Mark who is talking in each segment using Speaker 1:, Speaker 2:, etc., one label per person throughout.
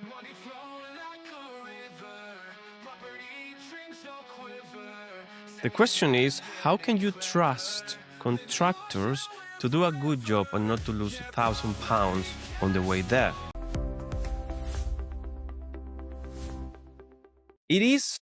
Speaker 1: Money flowing like a river, property drinks no quiver.
Speaker 2: The question is, how can you trust contractors to do a good job and not to lose £1,000 on the way there? It is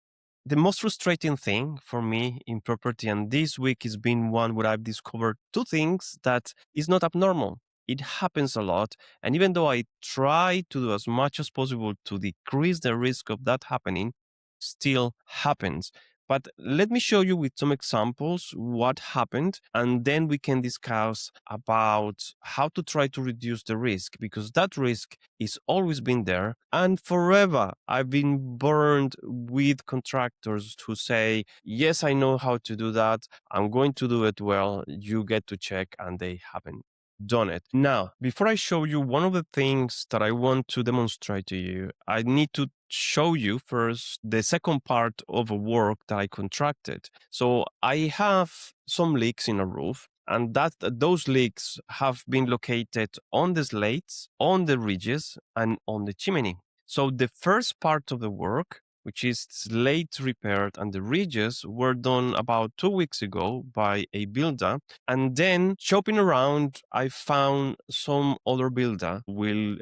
Speaker 2: the most frustrating thing for me in property, and this week has been one where I've discovered two things that is not abnormal. It happens a lot, and even though I try to do as much as possible to decrease the risk of that happening, still happens. But let me show you with some examples what happened, and then we can discuss about how to try to reduce the risk, because that risk is always been there. And forever, I've been burned with contractors who say, yes, I know how to do that. I'm going to do it well. You get to check, and they haven't done it. Now, before I show you one of the things that I want to demonstrate to you, I need to show you first the second part of a work that I contracted. So I have some leaks in a roof, and those leaks have been located on the slates, on the ridges, and on the chimney. So the first part of the work, which is slate repaired, and the ridges were done about 2 weeks ago by a builder. And then shopping around, I found some other builder who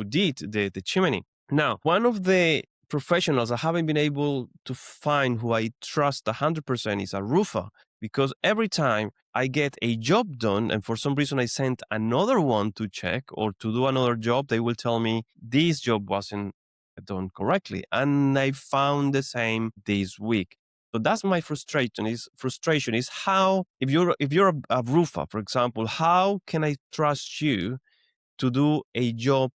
Speaker 2: did the chimney. Now, one of the professionals I haven't been able to find who I trust 100% is a roofer, because every time I get a job done and for some reason I sent another one to check or to do another job, they will tell me this job wasn't done correctly. And I found the same this week. So that's my frustration is how, if you're a roofer, for example, how can I trust you to do a job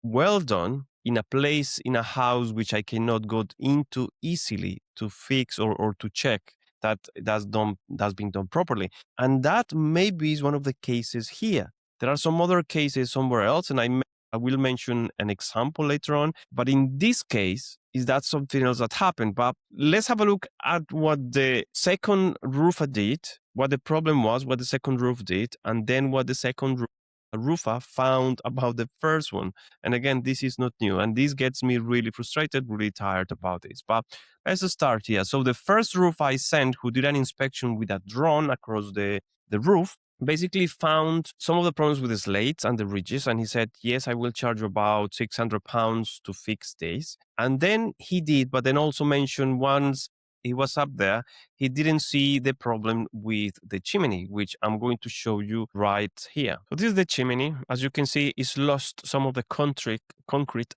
Speaker 2: well done in a place, in a house which I cannot go into easily to fix or to check that that's been done properly? And that maybe is one of the cases here. There are some other cases somewhere else, and I will mention an example later on. But in this case, is that something else that happened? But let's have a look at what the second roofer did, what the problem was, what the second roof did, and then what the second roofer found about the first one. And again, this is not new, and this gets me really frustrated, really tired about this. But let's start here. So the first roof I sent, who did an inspection with a drone across the roof, basically found some of the problems with the slates and the ridges, and he said, yes, I will charge you about £600 to fix this. And then he did, but then also mentioned once he was up there, he didn't see the problem with the chimney, which I'm going to show you right here. So this is the chimney. As you can see, it's lost some of the concrete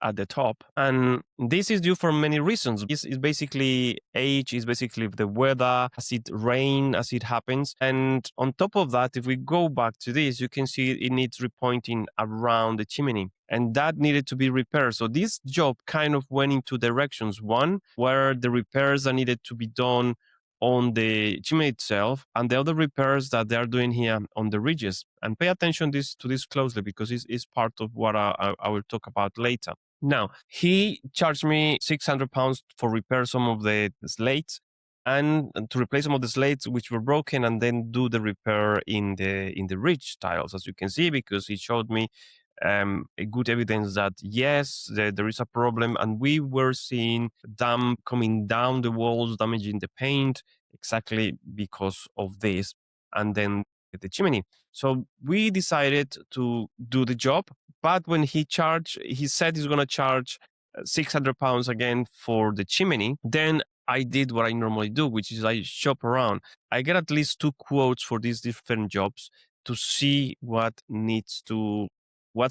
Speaker 2: at the top. And this is due for many reasons. It's basically age, it's basically the weather, as it rains, as it happens. And on top of that, if we go back to this, you can see it needs repointing around the chimney, and that needed to be repaired. So this job kind of went in two directions. One, where the repairs that needed to be done on the chimney itself, and the other repairs that they are doing here on the ridges. And pay attention to this closely, because it's part of what I will talk about later. Now, he charged me £600 for repair some of the slates, and to replace some of the slates which were broken, and then do the repair in the ridge tiles, as you can see, because he showed me a good evidence that yes, there is a problem, and we were seeing damp coming down the walls, damaging the paint, exactly because of this, and then the chimney. So we decided to do the job, but when he said he's going to charge £600 again for the chimney. Then I did what I normally do, which is I shop around. I get at least 2 quotes for these different jobs to see what's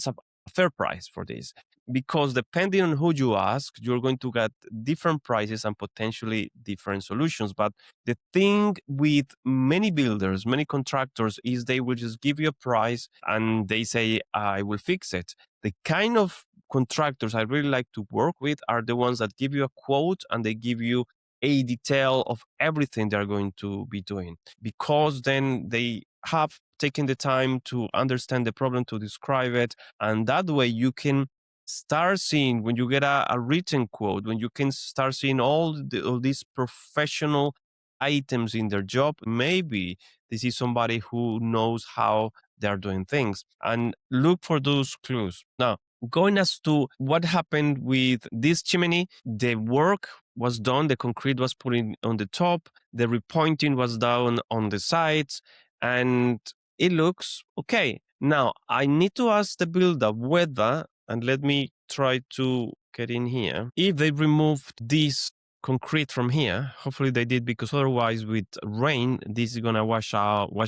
Speaker 2: a fair price for this. Because depending on who you ask, you're going to get different prices and potentially different solutions. But the thing with many builders, many contractors, is they will just give you a price and they say, I will fix it. The kind of contractors I really like to work with are the ones that give you a quote and they give you a detail of everything they're going to be doing, because then they have taken the time to understand the problem, to describe it, and that way you can start seeing, when you get a written quote, when you can start seeing all these professional items in their job, maybe this is somebody who knows how they're doing things, and look for those clues. Now, Going as to what happened with this chimney, the work was done, the concrete was put in on the top, the repointing was done on the sides, and it looks okay. Now, I need to ask the builder whether, and let me try to get in here, if they removed this concrete from here. Hopefully they did, because otherwise with rain, this is gonna wash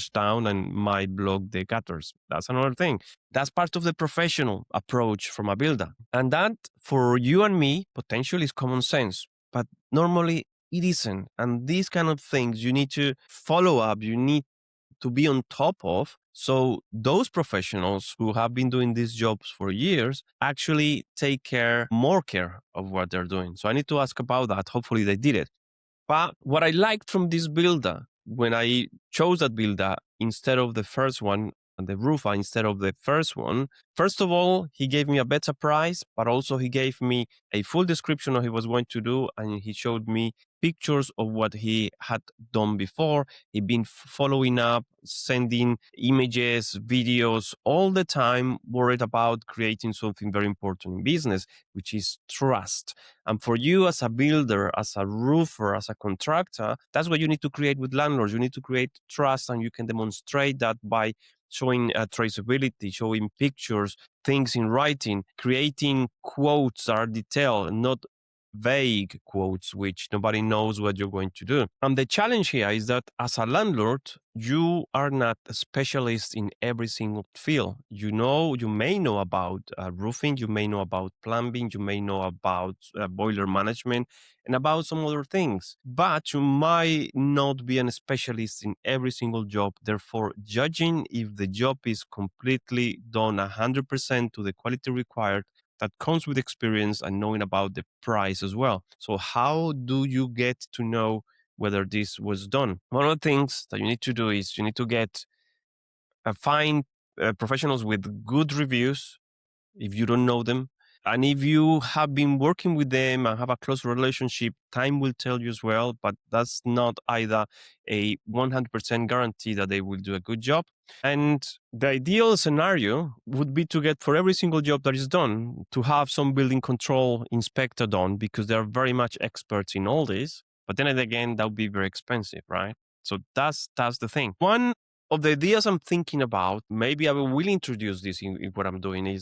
Speaker 2: down and might block the gutters. That's another thing. That's part of the professional approach from a builder. And that, for you and me, potentially is common sense. But normally it isn't. And these kind of things you need to follow up, you need to be on top of. So those professionals who have been doing these jobs for years actually take more care of what they're doing. So I need to ask about that. Hopefully they did it. But what I liked from this builder, when I chose that builder instead of the first one, and the roofer instead of the first one, first of all, he gave me a better price, but also he gave me a full description of what he was going to do, and he showed me pictures of what he had done before. He'd been following up, sending images, videos all the time, worried about creating something very important in business, which is trust. And for you as a builder, as a roofer, as a contractor, that's what you need to create with landlords. You need to create trust, and you can demonstrate that by showing traceability, showing pictures, things in writing, creating quotes that are detailed, not vague quotes, which nobody knows what you're going to do. And the challenge here is that as a landlord, you are not a specialist in every single field. You may know about roofing, you may know about plumbing, you may know about boiler management, and about some other things, but you might not be a specialist in every single job. Therefore, judging if the job is completely done 100% to the quality required, that comes with experience and knowing about the price as well. So how do you get to know whether this was done? One of the things that you need to do is you need to find professionals with good reviews if you don't know them. And if you have been working with them and have a close relationship, time will tell you as well, but that's not either a 100% guarantee that they will do a good job. And the ideal scenario would be to get, for every single job that is done, to have some building control inspector done, because they're very much experts in all this. But then again, that would be very expensive, right? So that's the thing. One of the ideas I'm thinking about, maybe I will introduce this in what I'm doing,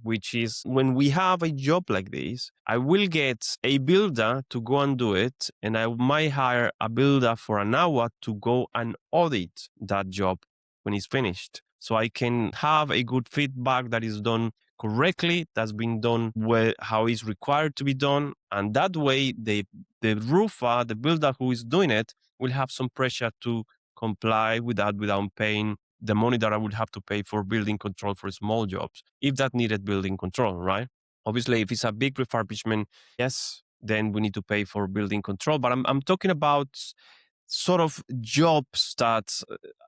Speaker 2: which is when we have a job like this, I will get a builder to go and do it, and I might hire a builder for an hour to go and audit that job when it's finished. So I can have a good feedback that is done correctly, that's been done how it's required to be done. And that way, the roofer, the builder who is doing it, will have some pressure to comply with that without paying the money that I would have to pay for building control for small jobs, if that needed building control, right? Obviously, if it's a big refurbishment, yes, then we need to pay for building control. But I'm talking about sort of jobs that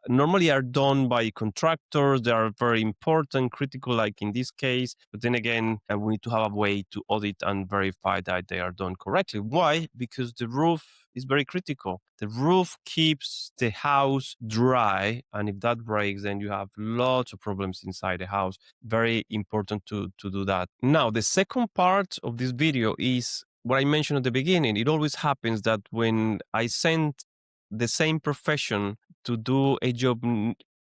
Speaker 2: normally are done by contractors. They are very important, critical, like in this case. But then again, we need to have a way to audit and verify that they are done correctly. Why? Because the roof is very critical. The roof keeps the house dry. And if that breaks, then you have lots of problems inside the house. Very important to do that. Now, the second part of this video is what I mentioned at the beginning. It always happens that when I send the same profession to do a job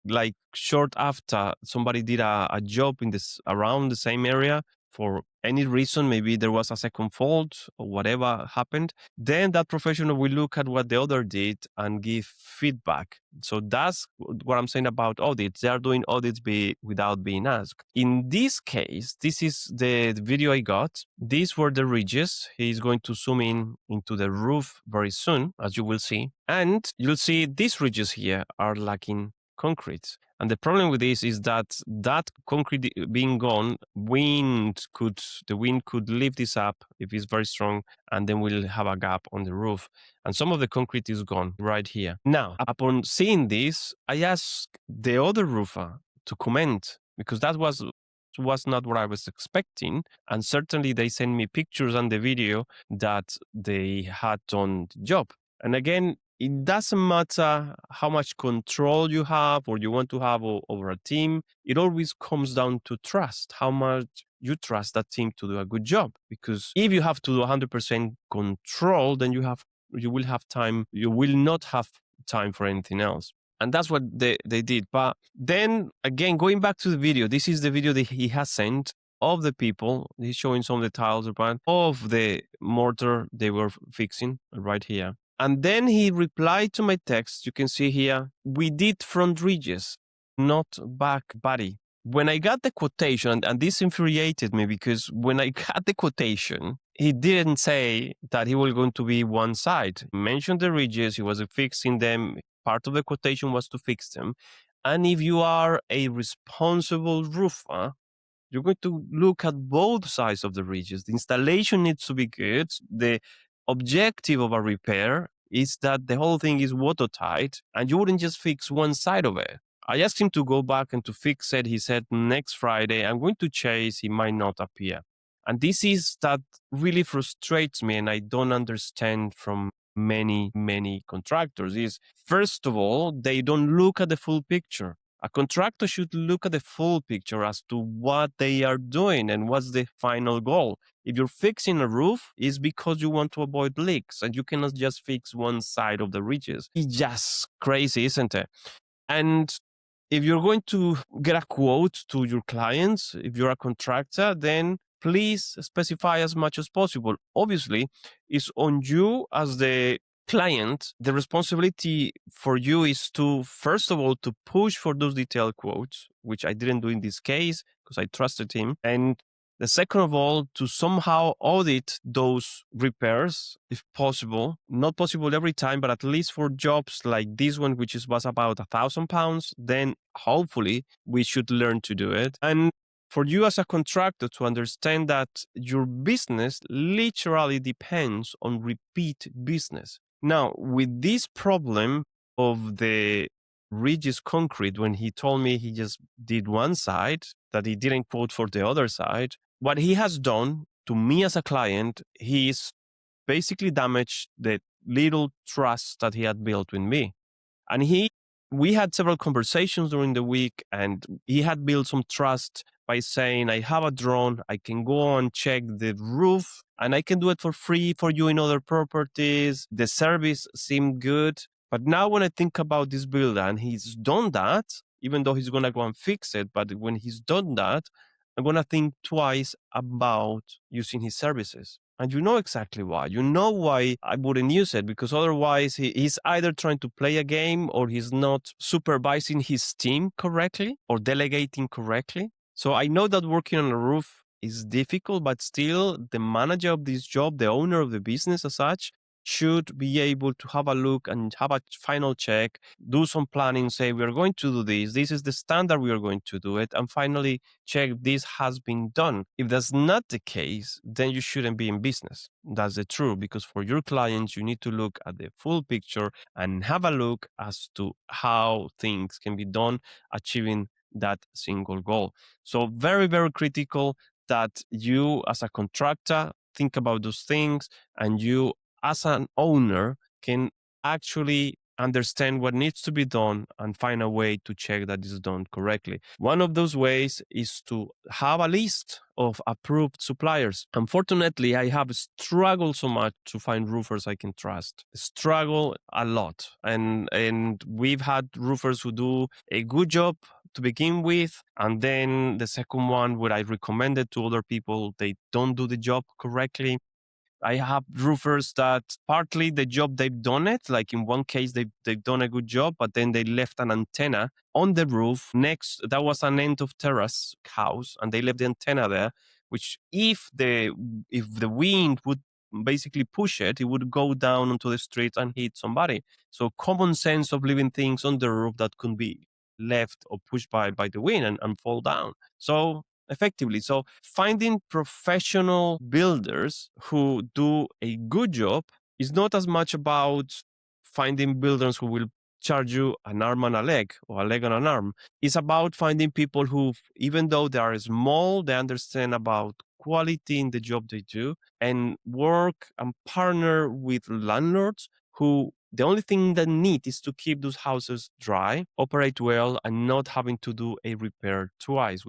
Speaker 2: like short after somebody did a job in this around the same area, for any reason, maybe there was a second fault or whatever happened, then that professional will look at what the other did and give feedback. So that's what I'm saying about audits. They are doing audits without being asked. In this case, this is the video I got. These were the ridges. He's going to zoom into the roof very soon, as you will see. And you'll see these ridges here are lacking concrete. And the problem with this is that concrete being gone, the wind could lift this up if it's very strong, and then we'll have a gap on the roof. And some of the concrete is gone right here. Now, upon seeing this, I asked the other roofer to comment, because that was not what I was expecting. And certainly they sent me pictures and the video that they had done the job. And again, it doesn't matter how much control you have or you want to have over a team. It always comes down to trust, how much you trust that team to do a good job. Because if you have to do 100% control, then you will have time, you will not have time for anything else. And that's what they did. But then again, going back to the video, this is the video that he has sent of the people. He's showing some of the tiles of the mortar they were fixing right here. And then he replied to my text. You can see here, we did front ridges, not back body. When I got the quotation, and this infuriated me because when I got the quotation, he didn't say that he was going to be one side. He mentioned the ridges, he was fixing them. Part of the quotation was to fix them. And if you are a responsible roofer, you're going to look at both sides of the ridges. The installation needs to be good. The objective of a repair is that the whole thing is watertight, and you wouldn't just fix one side of it. I asked him to go back and to fix it. He said, next Friday, I'm going to chase. He might not appear. And this is that really frustrates me, and I don't understand from many contractors is, first of all, they don't look at the full picture. A contractor should look at the full picture as to what they are doing and what's the final goal. If you're fixing a roof, it's because you want to avoid leaks, and you cannot just fix one side of the ridges. It's just crazy, isn't it? And if you're going to get a quote to your clients, if you're a contractor, then please specify as much as possible. Obviously, it's on you as the client. The responsibility for you is to, first of all, to push for those detailed quotes, which I didn't do in this case because I trusted him. And the second of all, to somehow audit those repairs, if possible. Not possible every time, but at least for jobs like this one, which was about £1,000, then hopefully we should learn to do it. And for you as a contractor to understand that your business literally depends on repeat business. Now, with this problem of the ridges concrete, when he told me he just did one side, that he didn't quote for the other side, what he has done to me as a client, he's basically damaged the little trust that he had built with me. And we had several conversations during the week, and he had built some trust by saying, I have a drone, I can go and check the roof, and I can do it for free for you in other properties. The service seemed good. But now when I think about this builder, and he's done that, even though he's going to go and fix it, but when he's done that, I'm going to think twice about using his services. And you know exactly why. You know why I wouldn't use it, because otherwise he's either trying to play a game or he's not supervising his team correctly or delegating correctly. So I know that working on a roof is difficult, but still the manager of this job, the owner of the business as such, should be able to have a look and have a final check, do some planning, say, we're going to do this. This is the standard we are going to do it. And finally check this has been done. If that's not the case, then you shouldn't be in business. That's the truth, because for your clients, you need to look at the full picture and have a look as to how things can be done, achieving that single goal. So very critical that you as a contractor think about those things, and you as an owner can actually understand what needs to be done and find a way to check that it's done correctly. One of those ways is to have a list of approved suppliers. Unfortunately, I have struggled so much to find roofers I can trust. Struggle a lot. And we've had roofers who do a good job to begin with, and then the second one where I recommended to other people, they don't do the job correctly. I have roofers that partly the job they've done it, like in one case they've done a good job, but then they left an antenna on the roof next. That was an end of terrace house, and they left the antenna there, which if the wind would basically push it, it would go down onto the street and hit somebody. So common sense of leaving things on the roof that could be left or pushed by the wind and fall down. So effectively. So finding professional builders who do a good job is not as much about finding builders who will charge you an arm and a leg or a leg and an arm. It's about finding people who, even though they are small, they understand about quality in the job they do, and work and partner with landlords who The only thing that need is to keep those houses dry, operate well, and not having to do a repair twice,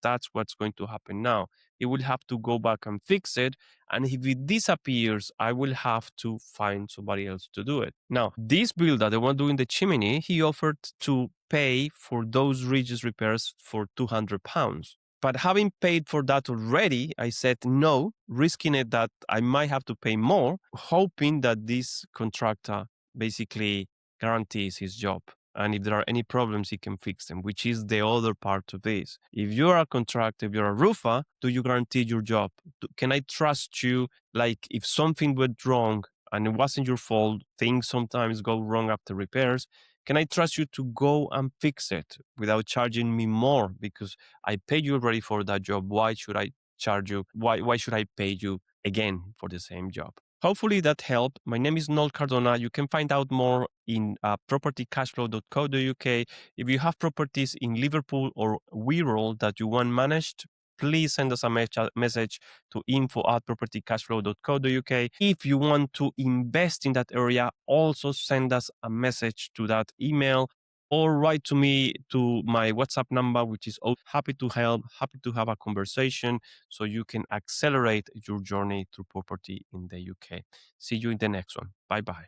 Speaker 2: that's what's going to happen now. It will have to go back and fix it. And if it disappears, I will have to find somebody else to do it. Now, this builder, the one doing the chimney, he offered to pay for those Regis repairs for £200. But having paid for that already, I said no, risking it that I might have to pay more, hoping that this contractor basically guarantees his job. And if there are any problems, he can fix them, which is the other part of this. If you're a contractor, if you're a roofer, do you guarantee your job? Can I trust you? Like if something went wrong and it wasn't your fault, things sometimes go wrong after repairs. Can I trust you to go and fix it without charging me more? Because I paid you already for that job. Why should I charge you? Why should I pay you again for the same job? Hopefully that helped. My name is Noel Cardona. You can find out more in propertycashflow.co.uk. If you have properties in Liverpool or Wirral that you want managed, please send us a message to info@propertycashflow.co.uk. If you want to invest in that area, also send us a message to that email or write to me to my WhatsApp number, which is happy to help, happy to have a conversation so you can accelerate your journey through property in the UK. See you in the next one. Bye-bye.